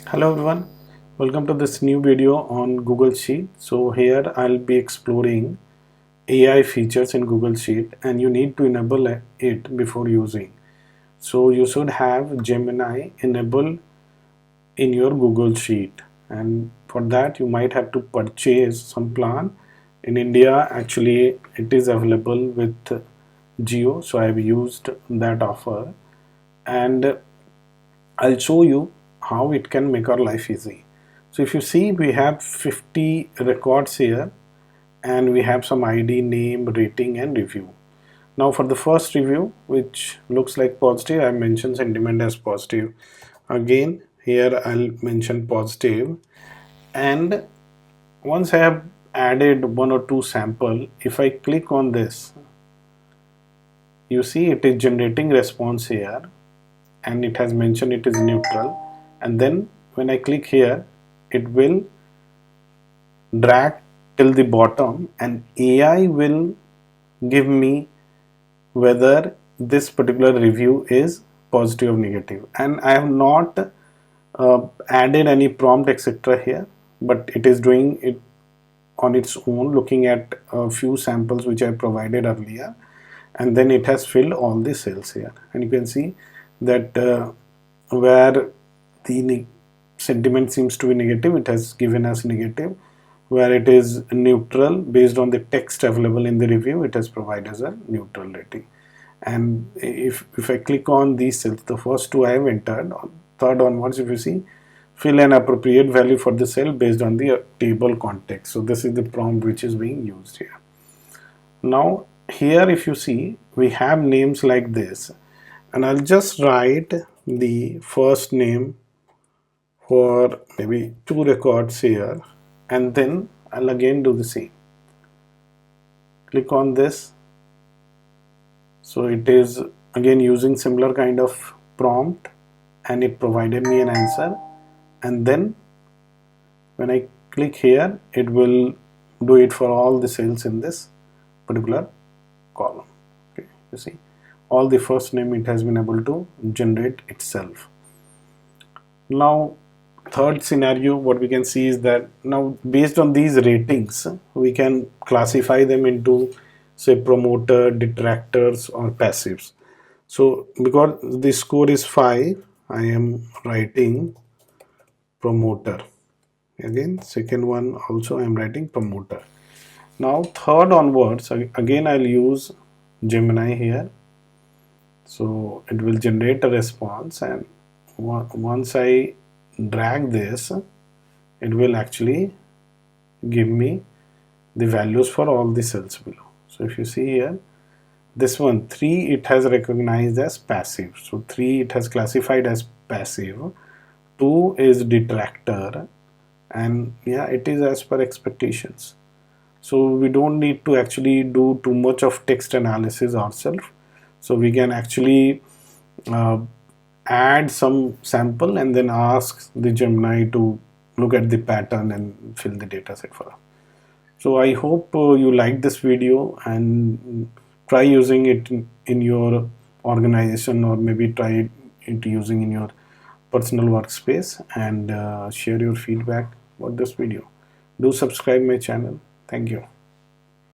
Hello everyone, welcome to this new video on Google Sheet. So here I'll be exploring AI features in Google Sheet, and you need to enable it before using. So you should have Gemini enabled in your Google Sheet, and for that you might have to purchase some plan. In India actually it is available with Geo, so I've used that offer, and I'll show you how it can make our life easy. So if you see, we have 50 records here, and we have some ID, name, rating and review. Now for the first review, which looks like positive, I mentioned sentiment as positive. Again here I'll mention positive, and once I have added one or two sample, if I click on this, you see it is generating response here, and it has mentioned it is neutral, and then when I click here it will drag till the bottom, and AI will give me whether this particular review is positive or negative. And I have not added any prompt etc here, but it is doing it on its own, looking at a few samples which I provided earlier, and then it has filled all the cells here, and you can see that where the sentiment seems to be negative, it has given us negative. Where it is neutral, based on the text available in the review, it has provided us a neutral rating. And if I click on these cells, the first two I have entered, third onwards, if you see, fill an appropriate value for the cell based on the table context. So this is the prompt which is being used here. Now here if you see, we have names like this, and I'll just write the first name for maybe two records here, and then I'll again do the same. Click on this. So it is again using similar kind of prompt, and it provided me an answer, and then when I click here it will do it for all the cells in this particular column. Okay, you see all the first name it has been able to generate itself. Now third scenario, what we can see is that now based on these ratings we can classify them into, say, promoter, detractors or passives. So because the score is 5, I am writing promoter. Again second one also I am writing promoter. Now third onwards, again I'll use Gemini here, so it will generate a response, and once I drag this, it will actually give me the values for all the cells below. So if you see here, this one 3 it has recognized as passive, so 3 it has classified as passive, 2 is detractor, and yeah, it is as per expectations. So we don't need to actually do too much of text analysis ourselves, so we can actually uh, add some sample and then ask the Gemini to look at the pattern and fill the data set for us. So I hope you like this video and try using it in your organization, or maybe try it using in your personal workspace, and share your feedback about this video. Do subscribe my channel. Thank you.